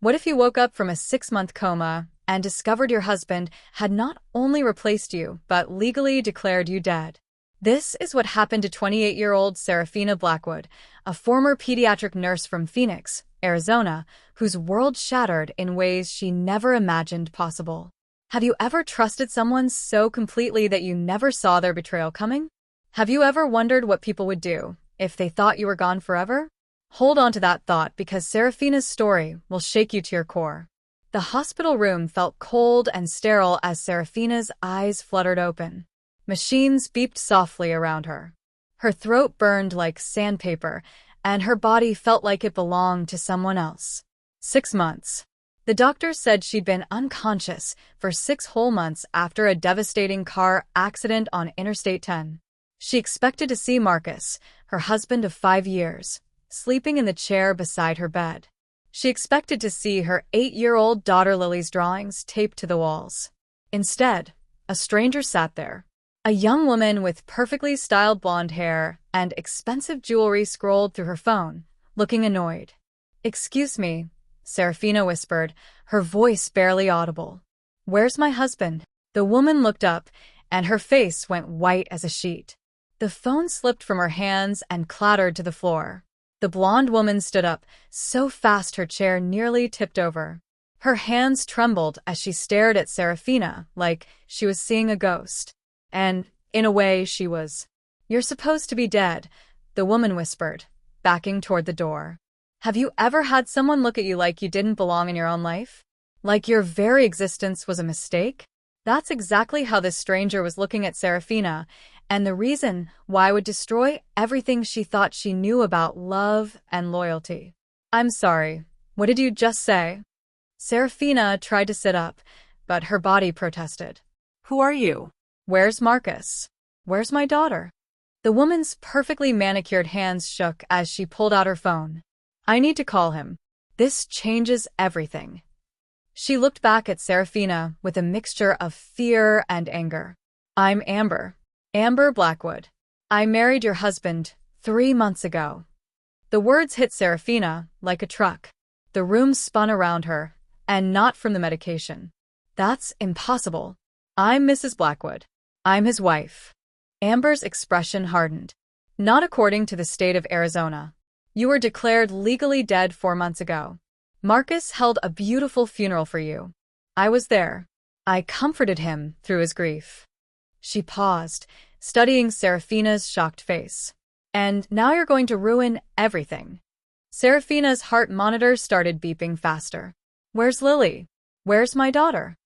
What if you woke up from a 6-month coma and discovered your husband had not only replaced you, but legally declared you dead? This is what happened to 28-year-old Serafina Blackwood, a former pediatric nurse from Phoenix, Arizona, whose world shattered in ways she never imagined possible. Have you ever trusted someone so completely that you never saw their betrayal coming? Have you ever wondered what people would do if they thought you were gone forever? Hold on to that thought because Serafina's story will shake you to your core. The hospital room felt cold and sterile as Serafina's eyes fluttered open. Machines beeped softly around her. Her throat burned like sandpaper, and her body felt like it belonged to someone else. 6 months. The doctors said she'd been unconscious for 6 whole months after a devastating car accident on Interstate 10. She expected to see Marcus, her husband of 5 years, sleeping in the chair beside her bed. She expected to see her 8-year-old daughter Lily's drawings taped to the walls. Instead, a stranger sat there. A young woman with perfectly styled blonde hair and expensive jewelry scrolled through her phone, looking annoyed. "Excuse me," Serafina whispered, her voice barely audible. "Where's my husband?" The woman looked up, and her face went white as a sheet. The phone slipped from her hands and clattered to the floor. The blonde woman stood up, so fast her chair nearly tipped over. Her hands trembled as she stared at Serafina like she was seeing a ghost. And, in a way, she was. "You're supposed to be dead," the woman whispered, backing toward the door. "Have you ever had someone look at you like you didn't belong in your own life? Like your very existence was a mistake?" That's exactly how this stranger was looking at Serafina, and the reason why it would destroy everything she thought she knew about love and loyalty. "I'm sorry, what did you just say?" Serafina tried to sit up, but her body protested. Who are you? "Where's Marcus? Where's my daughter?" The woman's perfectly manicured hands shook as she pulled out her phone. "I need to call him. This changes everything." She looked back at Serafina with a mixture of fear and anger. "I'm Amber Blackwood. I married your husband 3 months ago." The words hit Serafina like a truck. The room spun around her, and not from the medication. "That's impossible. I'm Mrs. Blackwood. I'm his wife." Amber's expression hardened. "Not according to the state of Arizona. You were declared legally dead 4 months ago. Marcus held a beautiful funeral for you. I was there. I comforted him through his grief." She paused, studying Serafina's shocked face. "And now you're going to ruin everything." Serafina's heart monitor started beeping faster. "Where's Lily? Where's my daughter?"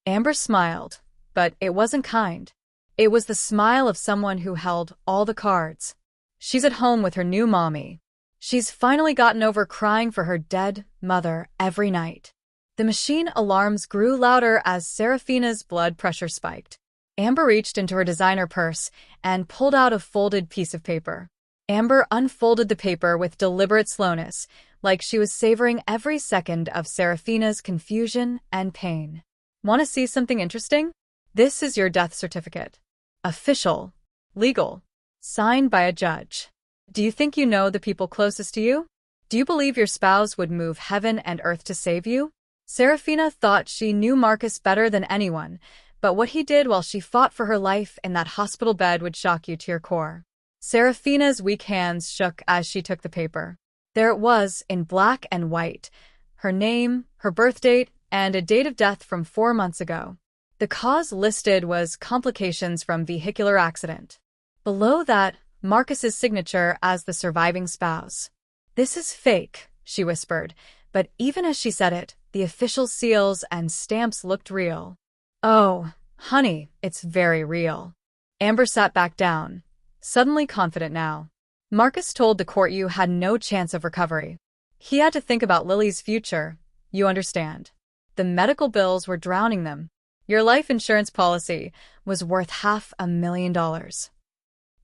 Amber smiled, but it wasn't kind. It was the smile of someone who held all the cards. "She's at home with her new mommy. She's finally gotten over crying for her dead mother every night." The machine alarms grew louder as Serafina's blood pressure spiked. Amber reached into her designer purse and pulled out a folded piece of paper. Amber unfolded the paper with deliberate slowness, like she was savoring every second of Serafina's confusion and pain. "Want to see something interesting? This is your death certificate. Official. Legal. Signed by a judge. Do you think you know the people closest to you? Do you believe your spouse would move heaven and earth to save you?" Serafina thought she knew Marcus better than anyone, but what he did while she fought for her life in that hospital bed would shock you to your core. Serafina's weak hands shook as she took the paper. There it was, in black and white. Her name, her birth date, and a date of death from 4 months ago. The cause listed was complications from vehicular accident. Below that, Marcus's signature as the surviving spouse. "This is fake," she whispered, but even as she said it, the official seals and stamps looked real. "Oh, honey, it's very real." Amber sat back down, suddenly confident now. "Marcus told the court you had no chance of recovery. He had to think about Lily's future, you understand. The medical bills were drowning them. Your life insurance policy was worth $500,000.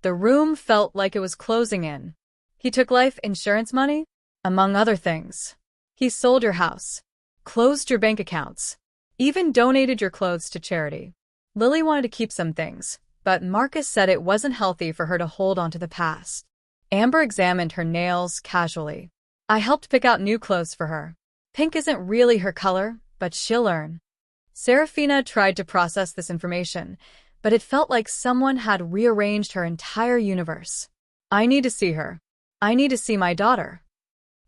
The room felt like it was closing in. He took life insurance money? Among other things. He sold your house, closed your bank accounts, even donated your clothes to charity. Lily wanted to keep some things, but Marcus said it wasn't healthy for her to hold on to the past." Amber examined her nails casually. "I helped pick out new clothes for her. Pink isn't really her color, but she'll learn. Serafina tried to process this information, but it felt like someone had rearranged her entire universe. I need to see her. I need to see my daughter.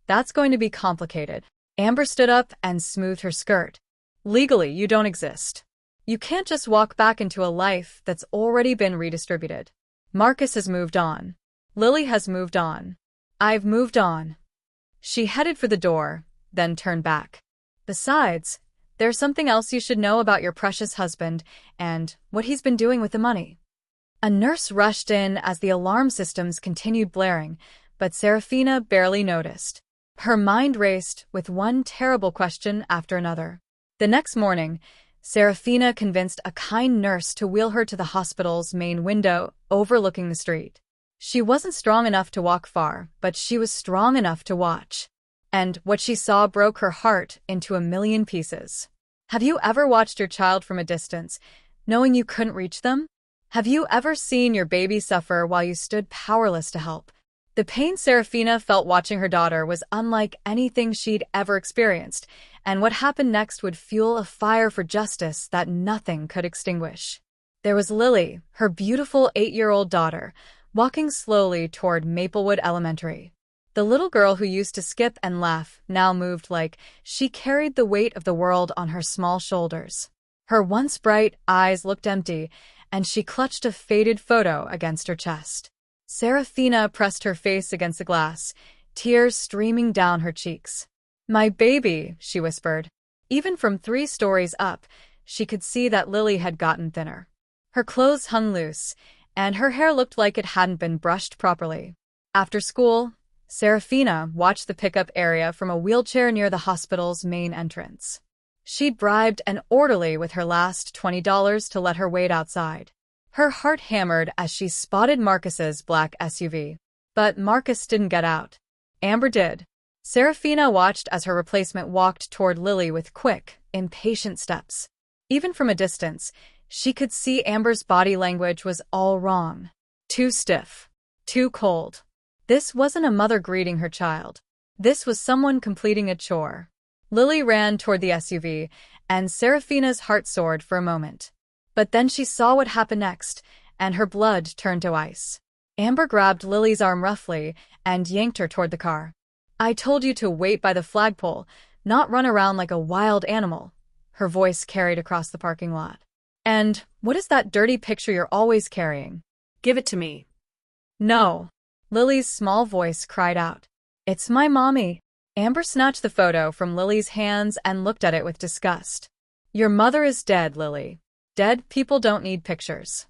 That's going to be complicated. Amber stood up and smoothed her skirt. Legally, you don't exist. You can't just walk back into a life that's already been redistributed. Marcus has moved on. Lily has moved on. I've moved on. She headed for the door, then turned back. Besides, there's something else you should know about your precious husband and what he's been doing with the money. A nurse rushed in as the alarm systems continued blaring, but Serafina barely noticed. Her mind raced with one terrible question after another. The next morning, Serafina convinced a kind nurse to wheel her to the hospital's main window overlooking the street. She wasn't strong enough to walk far, but she was strong enough to watch. And what she saw broke her heart into a million pieces. Have you ever watched your child from a distance, knowing you couldn't reach them? Have you ever seen your baby suffer while you stood powerless to help? The pain Serafina felt watching her daughter was unlike anything she'd ever experienced, and what happened next would fuel a fire for justice that nothing could extinguish. There was Lily, her beautiful 8-year-old daughter, walking slowly toward Maplewood Elementary. The little girl who used to skip and laugh now moved like she carried the weight of the world on her small shoulders. Her once bright eyes looked empty, and she clutched a faded photo against her chest. Serafina pressed her face against the glass, tears streaming down her cheeks. "My baby," she whispered. Even from 3 stories up, she could see that Lily had gotten thinner. Her clothes hung loose, and her hair looked like it hadn't been brushed properly. After school, Serafina watched the pickup area from a wheelchair near the hospital's main entrance. She'd bribed an orderly with her last $20 to let her wait outside. Her heart hammered as she spotted Marcus's black SUV. But Marcus didn't get out. Amber did. Serafina watched as her replacement walked toward Lily with quick, impatient steps. Even from a distance, she could see Amber's body language was all wrong. Too stiff. Too cold. This wasn't a mother greeting her child. This was someone completing a chore. Lily ran toward the SUV, and Serafina's heart soared for a moment. But then she saw what happened next, and her blood turned to ice. Amber grabbed Lily's arm roughly and yanked her toward the car. "I told you to wait by the flagpole, not run around like a wild animal," her voice carried across the parking lot. "And what is that dirty picture you're always carrying? Give it to me." "No," Lily's small voice cried out. "It's my mommy." Amber snatched the photo from Lily's hands and looked at it with disgust. "Your mother is dead, Lily. Dead people don't need pictures."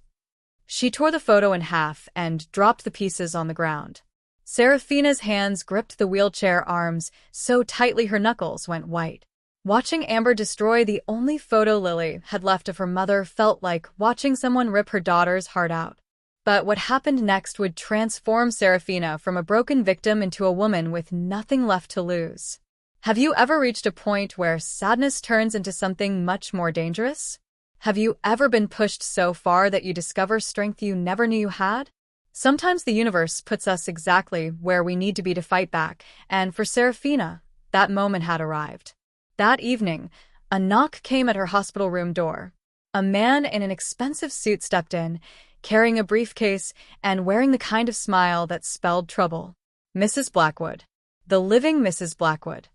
She tore the photo in half and dropped the pieces on the ground. Serafina's hands gripped the wheelchair arms so tightly her knuckles went white. Watching Amber destroy the only photo Lily had left of her mother felt like watching someone rip her daughter's heart out. But what happened next would transform Serafina from a broken victim into a woman with nothing left to lose. Have you ever reached a point where sadness turns into something much more dangerous? Have you ever been pushed so far that you discover strength you never knew you had? Sometimes the universe puts us exactly where we need to be to fight back, and for Serafina, that moment had arrived. That evening, a knock came at her hospital room door. A man in an expensive suit stepped in, carrying a briefcase and wearing the kind of smile that spelled trouble. "Mrs. Blackwood. The living Mrs. Blackwood."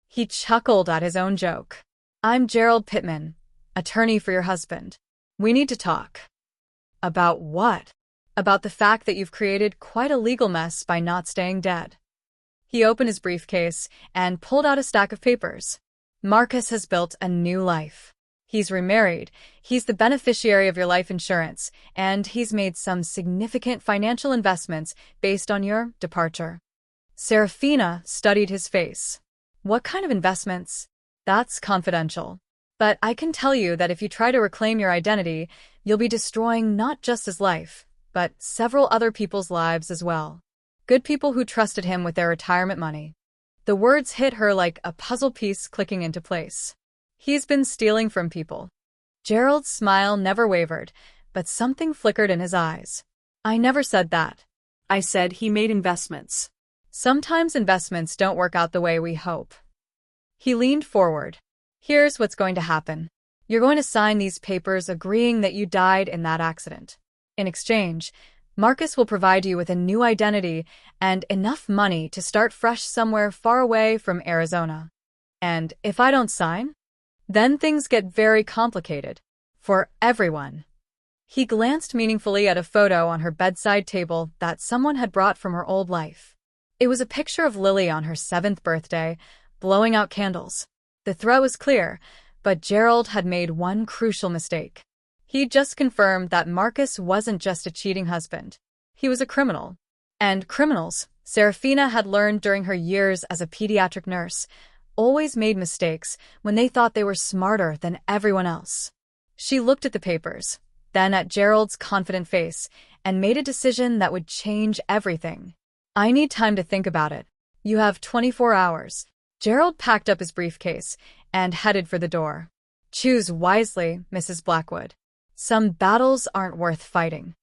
He chuckled at his own joke. "I'm Gerald Pittman, attorney for your husband. We need to talk." "About what?" "About the fact that you've created quite a legal mess by not staying dead." He opened his briefcase and pulled out a stack of papers. "Marcus has built a new life. He's remarried, he's the beneficiary of your life insurance, and he's made some significant financial investments based on your departure." Serafina studied his face. "What kind of investments?" "That's confidential. But I can tell you that if you try to reclaim your identity, you'll be destroying not just his life, but several other people's lives as well. Good people who trusted him with their retirement money." The words hit her like a puzzle piece clicking into place. He's been stealing from people. Gerald's smile never wavered, but something flickered in his eyes. "I never said that. I said he made investments. Sometimes investments don't work out the way we hope." He leaned forward. Here's what's going to happen. You're going to sign these papers agreeing that you died in that accident. In exchange, Marcus will provide you with a new identity and enough money to start fresh somewhere far away from Arizona. And if I don't sign, then things get very complicated. For everyone. He glanced meaningfully at a photo on her bedside table that someone had brought from her old life. It was a picture of Lily on her 7th birthday, blowing out candles. The threat was clear, but Gerald had made one crucial mistake. He just confirmed that Marcus wasn't just a cheating husband. He was a criminal. And criminals, Serafina had learned during her years as a pediatric nurse, always made mistakes when they thought they were smarter than everyone else. She looked at the papers, then at Gerald's confident face, and made a decision that would change everything. I need time to think about it. You have 24 hours. Gerald packed up his briefcase and headed for the door. Choose wisely, Mrs. Blackwood. Some battles aren't worth fighting.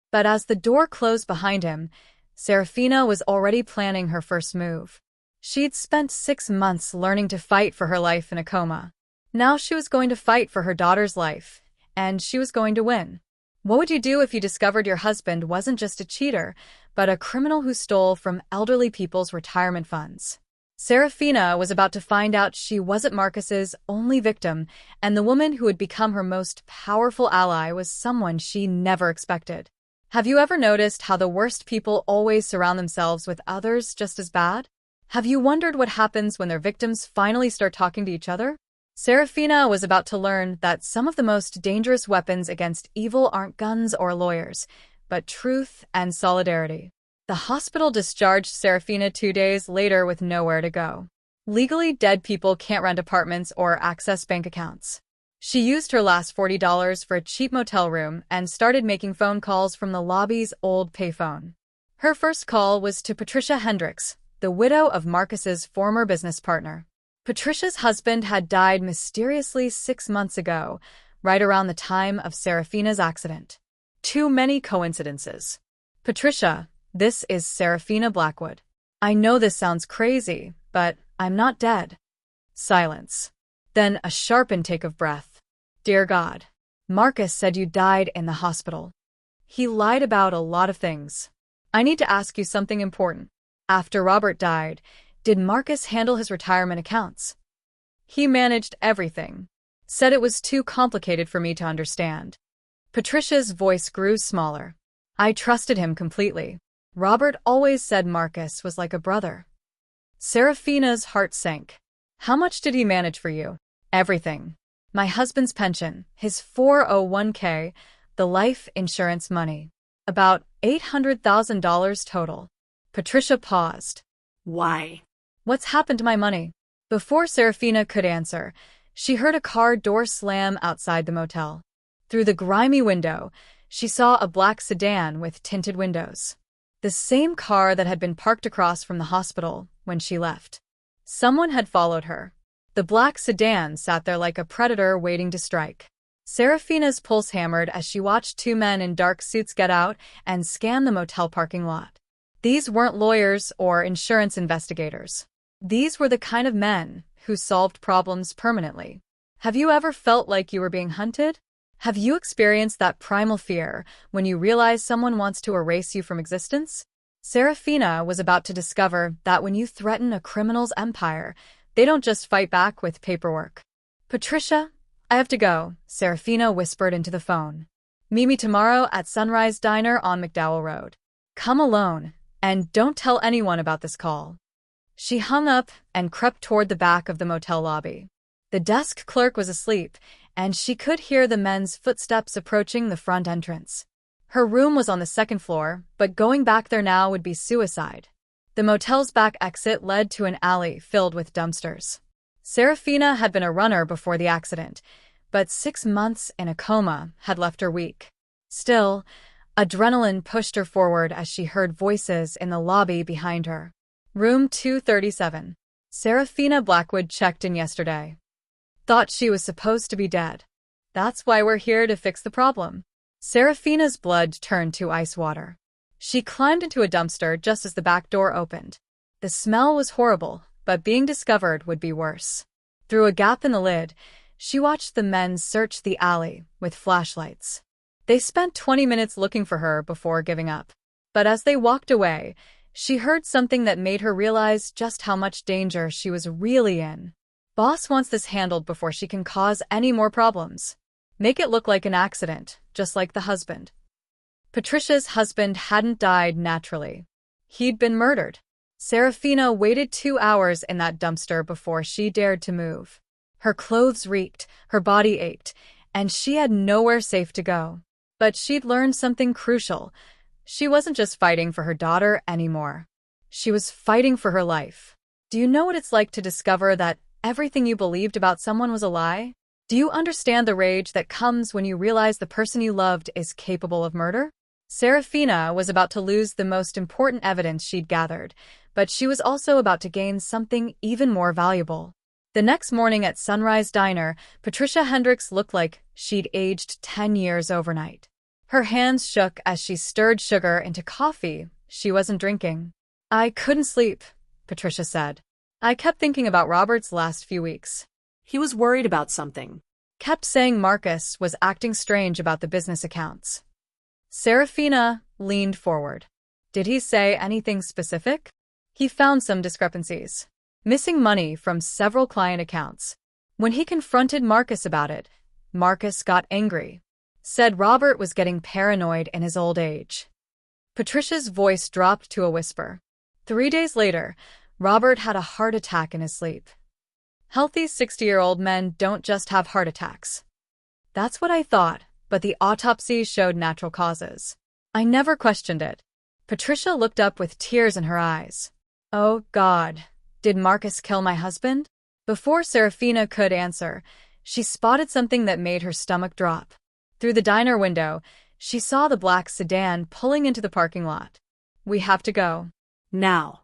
But as the door closed behind him, Serafina was already planning her first move. She'd spent 6 months learning to fight for her life in a coma. Now she was going to fight for her daughter's life, and she was going to win. What would you do if you discovered your husband wasn't just a cheater, but a criminal who stole from elderly people's retirement funds? Serafina was about to find out she wasn't Marcus's only victim, and the woman who would become her most powerful ally was someone she never expected. Have you ever noticed how the worst people always surround themselves with others just as bad? Have you wondered what happens when their victims finally start talking to each other? Serafina was about to learn that some of the most dangerous weapons against evil aren't guns or lawyers, but truth and solidarity. The hospital discharged Serafina 2 days later with nowhere to go. Legally dead people can't rent apartments or access bank accounts. She used her last $40 for a cheap motel room and started making phone calls from the lobby's old payphone. Her first call was to Patricia Hendricks, the widow of Marcus's former business partner. Patricia's husband had died mysteriously 6 months ago, right around the time of Serafina's accident. Too many coincidences. Patricia, this is Serafina Blackwood. I know this sounds crazy, but I'm not dead. Silence. Then a sharp intake of breath. Dear God, Marcus said you died in the hospital. He lied about a lot of things. I need to ask you something important. After Robert died, did Marcus handle his retirement accounts? He managed everything. Said it was too complicated for me to understand. Patricia's voice grew smaller. I trusted him completely. Robert always said Marcus was like a brother. Serafina's heart sank. How much did he manage for you? Everything. My husband's pension, his 401k, the life insurance money. About $800,000 total. Patricia paused. Why? What's happened to my money? Before Serafina could answer, she heard a car door slam outside the motel. Through the grimy window, she saw a black sedan with tinted windows. The same car that had been parked across from the hospital when she left. Someone had followed her. The black sedan sat there like a predator waiting to strike. Serafina's pulse hammered as she watched 2 men in dark suits get out and scan the motel parking lot. These weren't lawyers or insurance investigators. These were the kind of men who solved problems permanently. Have you ever felt like you were being hunted? Have you experienced that primal fear when you realize someone wants to erase you from existence? Serafina was about to discover that when you threaten a criminal's empire, they don't just fight back with paperwork. Patricia, I have to go, Serafina whispered into the phone. Meet me tomorrow at Sunrise Diner on McDowell Road. Come alone, and don't tell anyone about this call. She hung up and crept toward the back of the motel lobby. The desk clerk was asleep, and she could hear the men's footsteps approaching the front entrance. Her room was on the 2nd floor, but going back there now would be suicide. The motel's back exit led to an alley filled with dumpsters. Serafina had been a runner before the accident, but 6 months in a coma had left her weak. Still, adrenaline pushed her forward as she heard voices in the lobby behind her. Room 237. Serafina Blackwood checked in yesterday. Thought she was supposed to be dead. That's why we're here to fix the problem. Serafina's blood turned to ice water. She climbed into a dumpster just as the back door opened. The smell was horrible, but being discovered would be worse. Through a gap in the lid, she watched the men search the alley with flashlights. They spent 20 minutes looking for her before giving up. But as they walked away, she heard something that made her realize just how much danger she was really in. Boss wants this handled before she can cause any more problems. Make it look like an accident, just like the husband. Patricia's husband hadn't died naturally. He'd been murdered. Serafina waited 2 hours in that dumpster before she dared to move. Her clothes reeked, her body ached, and she had nowhere safe to go. But she'd learned something crucial. She wasn't just fighting for her daughter anymore. She was fighting for her life. Do you know what it's like to discover that everything you believed about someone was a lie? Do you understand the rage that comes when you realize the person you loved is capable of murder? Serafina was about to lose the most important evidence she'd gathered, but she was also about to gain something even more valuable. The next morning at Sunrise Diner, Patricia Hendricks looked like she'd aged 10 years overnight. Her hands shook as she stirred sugar into coffee she wasn't drinking. "I couldn't sleep," Patricia said. "I kept thinking about Robert's last few weeks. He was worried about something. Kept saying Marcus was acting strange about the business accounts." Serafina leaned forward. "Did he say anything specific?" "He found some discrepancies. Missing money from several client accounts. When he confronted Marcus about it, Marcus got angry. Said Robert was getting paranoid in his old age." Patricia's voice dropped to a whisper. 3 days later, Robert had a heart attack in his sleep. Healthy 60-year-old men don't just have heart attacks. That's what I thought, but the autopsy showed natural causes. I never questioned it. Patricia looked up with tears in her eyes. "Oh, God. Did Marcus kill my husband?" Before Serafina could answer, she spotted something that made her stomach drop. Through the diner window, she saw the black sedan pulling into the parking lot. "We have to go. Now."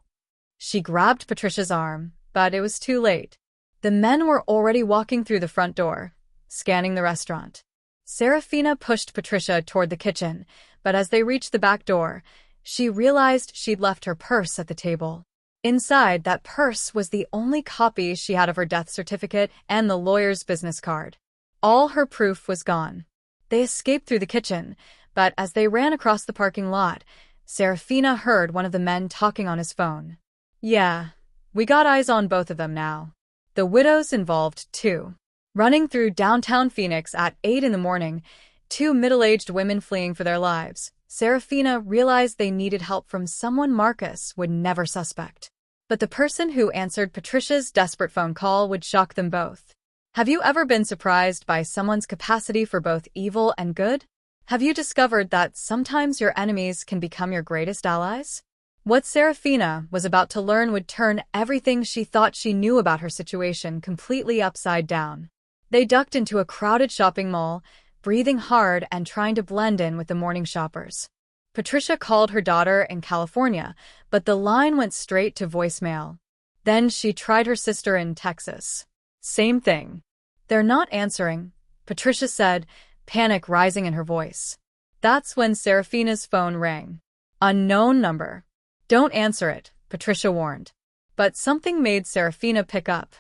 She grabbed Patricia's arm, but it was too late. The men were already walking through the front door, scanning the restaurant. Serafina pushed Patricia toward the kitchen, but as they reached the back door, she realized she'd left her purse at the table. Inside that purse was the only copy she had of her death certificate and the lawyer's business card. All her proof was gone. They escaped through the kitchen, but as they ran across the parking lot, Serafina heard one of the men talking on his phone. "Yeah, we got eyes on both of them now. The widow's involved, too." Running through downtown Phoenix at 8 in the morning, 2 middle-aged women fleeing for their lives, Serafina realized they needed help from someone Marcus would never suspect. But the person who answered Patricia's desperate phone call would shock them both. Have you ever been surprised by someone's capacity for both evil and good? Have you discovered that sometimes your enemies can become your greatest allies? What Serafina was about to learn would turn everything she thought she knew about her situation completely upside down. They ducked into a crowded shopping mall, breathing hard and trying to blend in with the morning shoppers. Patricia called her daughter in California, but the line went straight to voicemail. Then she tried her sister in Texas. Same thing. "They're not answering," Patricia said, panic rising in her voice. That's when Serafina's phone rang. "Unknown number." "Don't answer it," Patricia warned. But something made Serafina pick up.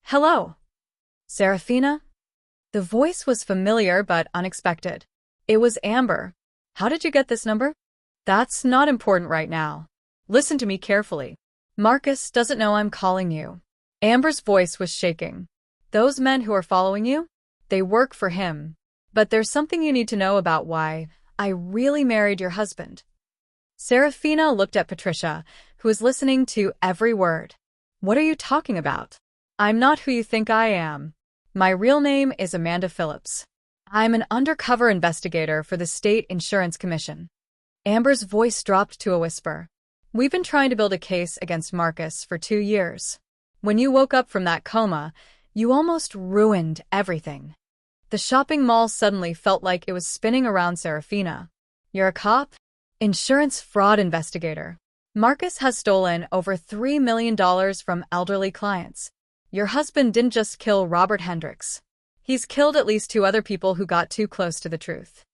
"Hello? Serafina?" The voice was familiar but unexpected. It was Amber. "How did you get this number?" "That's not important right now. Listen to me carefully. Marcus doesn't know I'm calling you." Amber's voice was shaking. "Those men who are following you? They work for him. But there's something you need to know about why I really married your husband." Serafina looked at Patricia, who was listening to every word. "What are you talking about? I'm not who you think I am. My real name is Amanda Phillips. I'm an undercover investigator for the State Insurance Commission." Amber's voice dropped to a whisper. "We've been trying to build a case against Marcus for 2 years. When you woke up from that coma, you almost ruined everything." The shopping mall suddenly felt like it was spinning around Serafina. "You're a cop? Insurance fraud investigator. Marcus has stolen over $3 million from elderly clients. Your husband didn't just kill Robert Hendricks. He's killed at least 2 other people who got too close to the truth."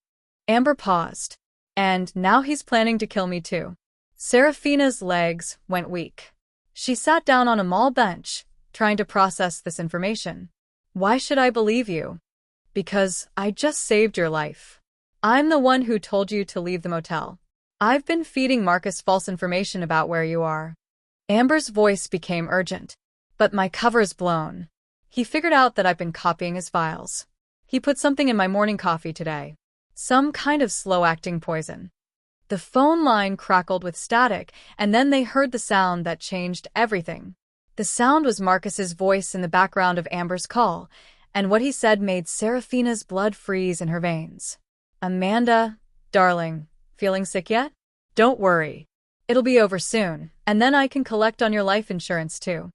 Amber paused. "And now he's planning to kill me too." Serafina's legs went weak. She sat down on a mall bench, trying to process this information. Why should I believe you? Because I just saved your life. I'm the one who told you to leave the motel. I've been feeding Marcus false information about where you are. Amber's voice became urgent. But my cover's blown. He figured out that I've been copying his files. He put something in my morning coffee today. Some kind of slow-acting poison. The phone line crackled with static, and then they heard the sound that changed everything. The sound was Marcus's voice in the background of Amber's call, and what he said made Serafina's blood freeze in her veins. Amanda, darling, feeling sick yet? Don't worry. It'll be over soon, and then I can collect on your life insurance too.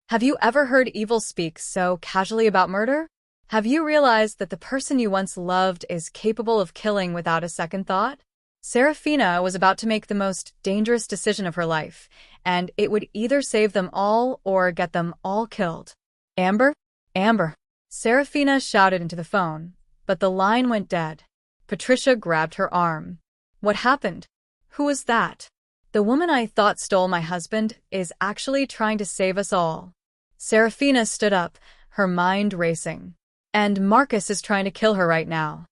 Have you ever heard evil speak so casually about murder? Have you realized that the person you once loved is capable of killing without a second thought? Serafina was about to make the most dangerous decision of her life, and it would either save them all or get them all killed. Amber? Amber. Serafina shouted into the phone, but the line went dead. Patricia grabbed her arm. What happened? Who was that? The woman I thought stole my husband is actually trying to save us all. Serafina stood up, her mind racing. And Marcus is trying to kill her right now.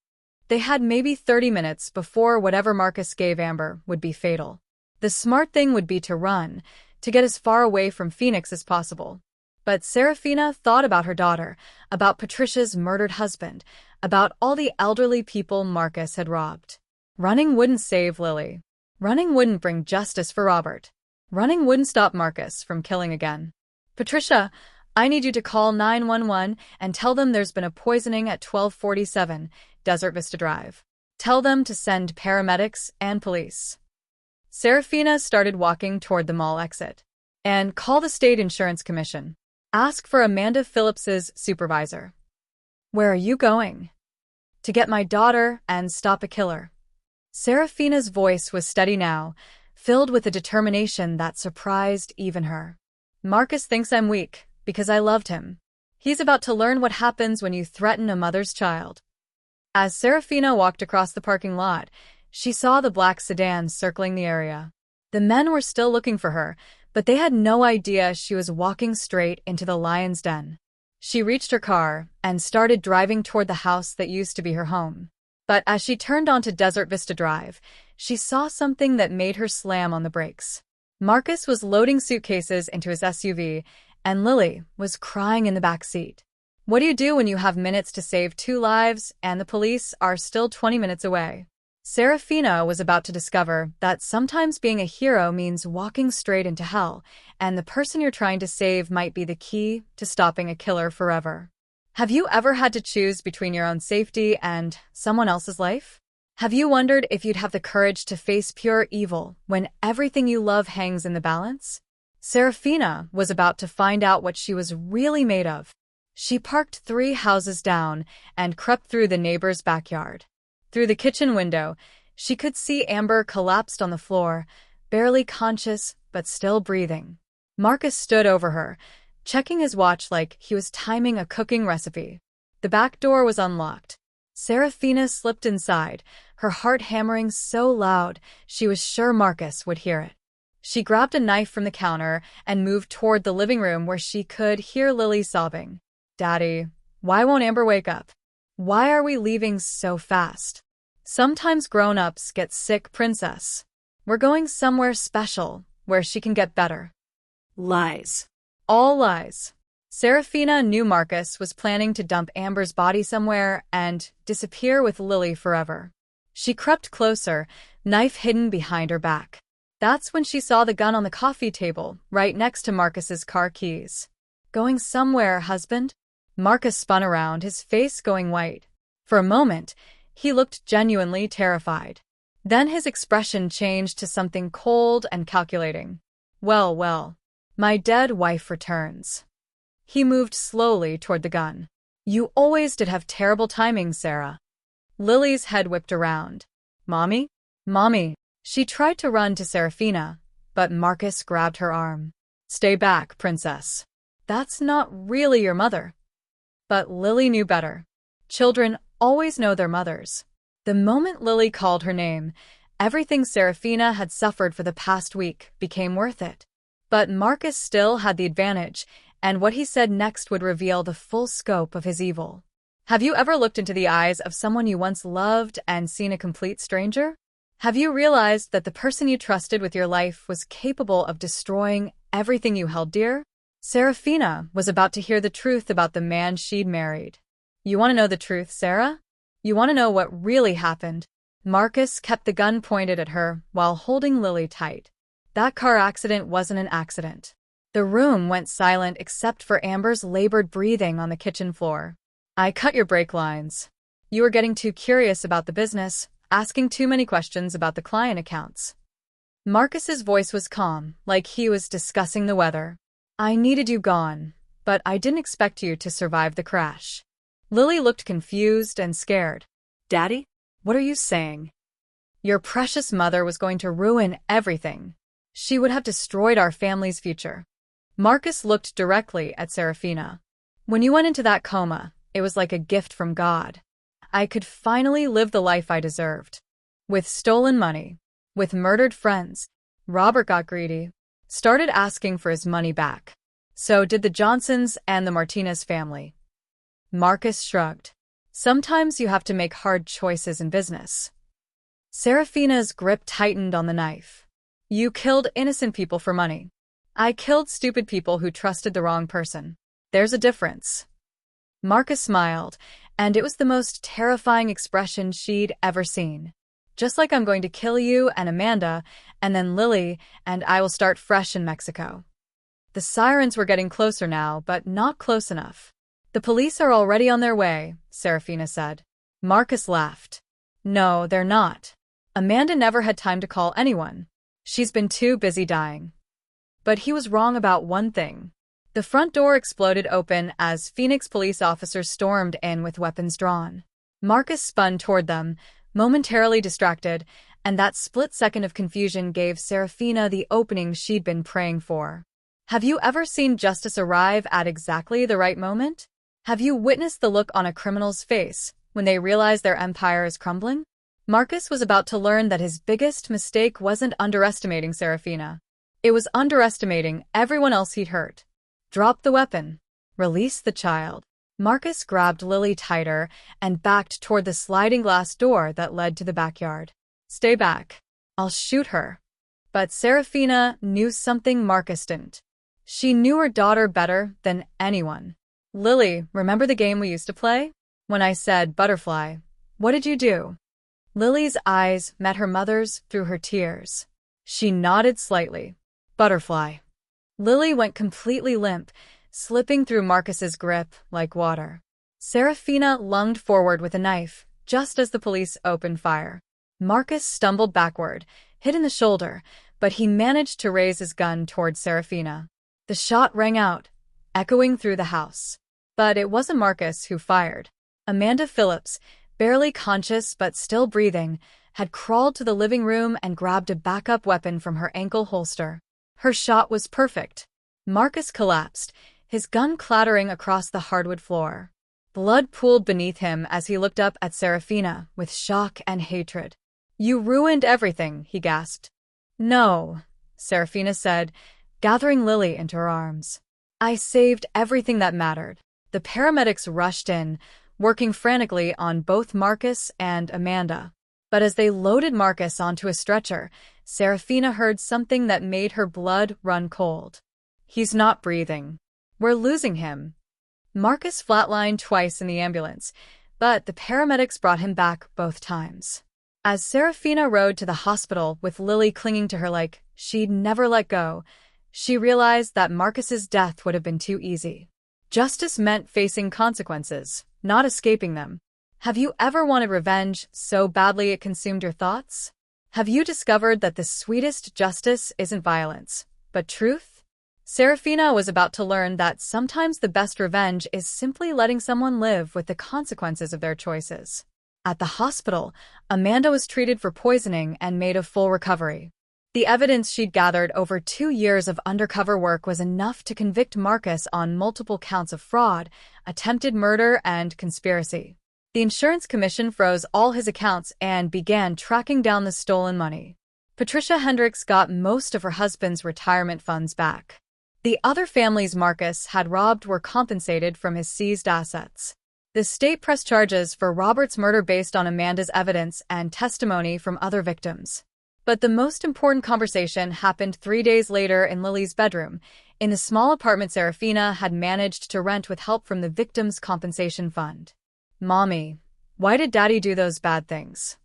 They had maybe 30 minutes before whatever Marcus gave Amber would be fatal. The smart thing would be to run, to get as far away from Phoenix as possible. But Serafina thought about her daughter, about Patricia's murdered husband, about all the elderly people Marcus had robbed. Running wouldn't save Lily. Running wouldn't bring justice for Robert. Running wouldn't stop Marcus from killing again. Patricia, I need you to call 911 and tell them there's been a poisoning at 1247 Desert Vista Drive. Tell them to send paramedics and police. Serafina started walking toward the mall exit. And call the State Insurance Commission. Ask for Amanda Phillips's supervisor. Where are you going? To get my daughter and stop a killer. Serafina's voice was steady now, filled with a determination that surprised even her. Marcus thinks I'm weak because I loved him. He's about to learn what happens when you threaten a mother's child. As Serafina walked across the parking lot, she saw the black sedan circling the area. The men were still looking for her, but they had no idea she was walking straight into the lion's den. She reached her car and started driving toward the house that used to be her home. But as she turned onto Desert Vista Drive, she saw something that made her slam on the brakes. Marcus was loading suitcases into his SUV, and Lily was crying in the back seat. What do you do when you have minutes to save 2 lives and the police are still 20 minutes away? Serafina was about to discover that sometimes being a hero means walking straight into hell, and the person you're trying to save might be the key to stopping a killer forever. Have you ever had to choose between your own safety and someone else's life? Have you wondered if you'd have the courage to face pure evil when everything you love hangs in the balance? Serafina was about to find out what she was really made of. She parked 3 houses down and crept through the neighbor's backyard. Through the kitchen window, she could see Amber collapsed on the floor, barely conscious but still breathing. Marcus stood over her, checking his watch like he was timing a cooking recipe. The back door was unlocked. Serafina slipped inside, her heart hammering so loud she was sure Marcus would hear it. She grabbed a knife from the counter and moved toward the living room where she could hear Lily sobbing. Daddy, why won't Amber wake up? Why are we leaving so fast? Sometimes grown-ups get sick, princess. We're going somewhere special, where she can get better. Lies. All lies. Serafina knew Marcus was planning to dump Amber's body somewhere and disappear with Lily forever. She crept closer, knife hidden behind her back. That's when she saw the gun on the coffee table, right next to Marcus's car keys. Going somewhere, husband? Marcus spun around, his face going white. For a moment, he looked genuinely terrified. Then his expression changed to something cold and calculating. Well, my dead wife returns. He moved slowly toward the gun. You always did have terrible timing, Sarah. Lily's head whipped around. Mommy? Mommy. She tried to run to Serafina, but Marcus grabbed her arm. Stay back, princess. That's not really your mother. But Lily knew better. Children always know their mothers. The moment Lily called her name, everything Serafina had suffered for the past week became worth it. But Marcus still had the advantage, and what he said next would reveal the full scope of his evil. Have you ever looked into the eyes of someone you once loved and seen a complete stranger? Have you realized that the person you trusted with your life was capable of destroying everything you held dear? Serafina was about to hear the truth about the man she'd married. You want to know the truth, Sarah? You want to know what really happened? Marcus kept the gun pointed at her while holding Lily tight. That car accident wasn't an accident. The room went silent except for Amber's labored breathing on the kitchen floor. I cut your brake lines. You were getting too curious about the business, asking too many questions about the client accounts. Marcus's voice was calm, like he was discussing the weather. I needed you gone, but I didn't expect you to survive the crash. Lily looked confused and scared. Daddy? What are you saying? Your precious mother was going to ruin everything. She would have destroyed our family's future. Marcus looked directly at Serafina. When you went into that coma, it was like a gift from God. I could finally live the life I deserved. With stolen money, with murdered friends, Robert got greedy, started asking for his money back. So did the Johnsons and the Martinez family. Marcus shrugged. Sometimes you have to make hard choices in business. Serafina's grip tightened on the knife. You killed innocent people for money. I killed stupid people who trusted the wrong person. There's a difference. Marcus smiled, and it was the most terrifying expression she'd ever seen. Just like I'm going to kill you and Amanda, and then Lily, and I will start fresh in Mexico. The sirens were getting closer now, but not close enough. The police are already on their way, Serafina said. Marcus laughed. No, they're not. Amanda never had time to call anyone. She's been too busy dying. But he was wrong about one thing. The front door exploded open as Phoenix police officers stormed in with weapons drawn. Marcus spun toward them, momentarily distracted, and that split second of confusion gave Serafina the opening she'd been praying for. Have you ever seen justice arrive at exactly the right moment? Have you witnessed the look on a criminal's face when they realize their empire is crumbling? Marcus was about to learn that his biggest mistake wasn't underestimating Serafina. It was underestimating everyone else he'd hurt. Drop the weapon. Release the child. Marcus grabbed Lily tighter and backed toward the sliding glass door that led to the backyard. Stay back. I'll shoot her. But Serafina knew something Marcus didn't. She knew her daughter better than anyone. Lily, remember the game we used to play? When I said butterfly, what did you do? Lily's eyes met her mother's through her tears. She nodded slightly. Butterfly. Lily went completely limp, slipping through Marcus's grip like water. Serafina lunged forward with a knife, just as the police opened fire. Marcus stumbled backward, hit in the shoulder, but he managed to raise his gun toward Serafina. The shot rang out, echoing through the house. But it wasn't Marcus who fired. Amanda Phillips, barely conscious but still breathing, had crawled to the living room and grabbed a backup weapon from her ankle holster. Her shot was perfect. Marcus collapsed, his gun clattering across the hardwood floor. Blood pooled beneath him as he looked up at Serafina with shock and hatred. You ruined everything, he gasped. No, Serafina said, gathering Lily into her arms. I saved everything that mattered. The paramedics rushed in, working frantically on both Marcus and Amanda. But as they loaded Marcus onto a stretcher, Serafina heard something that made her blood run cold. He's not breathing. We're losing him. Marcus flatlined twice in the ambulance, but the paramedics brought him back both times. As Serafina rode to the hospital with Lily clinging to her like she'd never let go, she realized that Marcus's death would have been too easy. Justice meant facing consequences, not escaping them. Have you ever wanted revenge so badly it consumed your thoughts? Have you discovered that the sweetest justice isn't violence, but truth? Serafina was about to learn that sometimes the best revenge is simply letting someone live with the consequences of their choices. At the hospital, Amanda was treated for poisoning and made a full recovery. The evidence she'd gathered over 2 years of undercover work was enough to convict Marcus on multiple counts of fraud, attempted murder, and conspiracy. The insurance commission froze all his accounts and began tracking down the stolen money. Patricia Hendricks got most of her husband's retirement funds back. The other families Marcus had robbed were compensated from his seized assets. The state pressed charges for Robert's murder based on Amanda's evidence and testimony from other victims. But the most important conversation happened 3 days later in Lily's bedroom, in the small apartment Serafina had managed to rent with help from the victims' compensation fund. "Mommy, why did Daddy do those bad things?"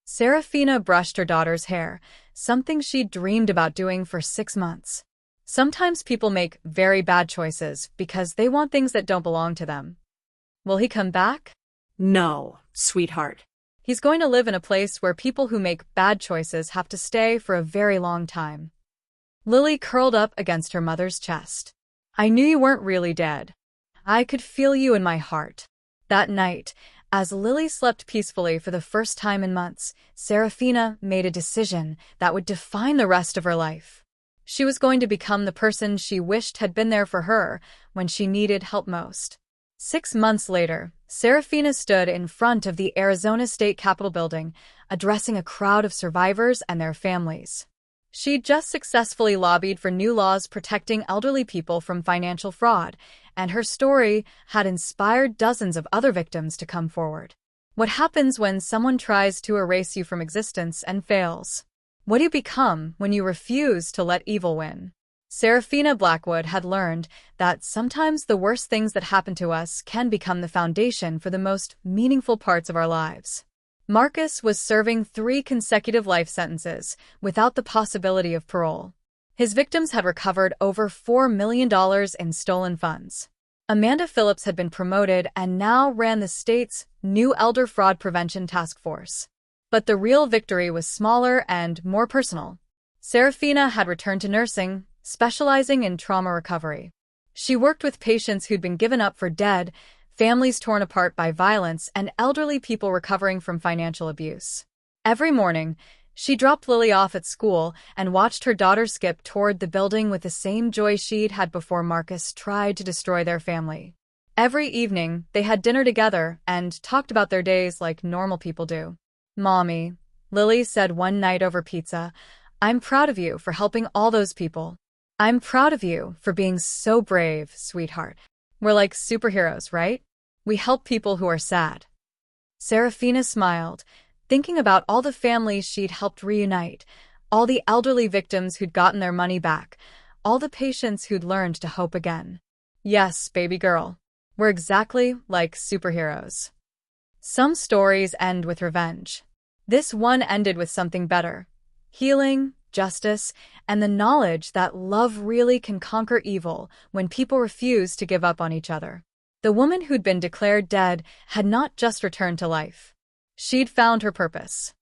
Serafina brushed her daughter's hair, something she'd dreamed about doing for 6 months. Sometimes people make very bad choices because they want things that don't belong to them. Will he come back? No, sweetheart. He's going to live in a place where people who make bad choices have to stay for a very long time. Lily curled up against her mother's chest. "I knew you weren't really dead. I could feel you in my heart." That night, as Lily slept peacefully for the first time in months, Serafina made a decision that would define the rest of her life. She was going to become the person she wished had been there for her when she needed help most. 6 months later, Serafina stood in front of the Arizona State Capitol building, addressing a crowd of survivors and their families. She'd just successfully lobbied for new laws protecting elderly people from financial fraud, and her story had inspired dozens of other victims to come forward. What happens when someone tries to erase you from existence and fails? What do you become when you refuse to let evil win? Serafina Blackwood had learned that sometimes the worst things that happen to us can become the foundation for the most meaningful parts of our lives. Marcus was serving 3 consecutive life sentences without the possibility of parole. His victims had recovered over $4 million in stolen funds. Amanda Phillips had been promoted and now ran the state's new Elder Fraud Prevention Task Force. But the real victory was smaller and more personal. Serafina had returned to nursing, specializing in trauma recovery. She worked with patients who'd been given up for dead, families torn apart by violence, and elderly people recovering from financial abuse. Every morning, she dropped Lily off at school and watched her daughter skip toward the building with the same joy she'd had before Marcus tried to destroy their family. Every evening, they had dinner together and talked about their days like normal people do. "Mommy," Lily said one night over pizza, "I'm proud of you for helping all those people. I'm proud of you for being so brave, sweetheart. We're like superheroes, right? We help people who are sad." Serafina smiled, thinking about all the families she'd helped reunite, all the elderly victims who'd gotten their money back, all the patients who'd learned to hope again. Yes, baby girl, we're exactly like superheroes. Some stories end with revenge. This one ended with something better: healing, justice, and the knowledge that love really can conquer evil when people refuse to give up on each other. The woman who'd been declared dead had not just returned to life. She'd found her purpose.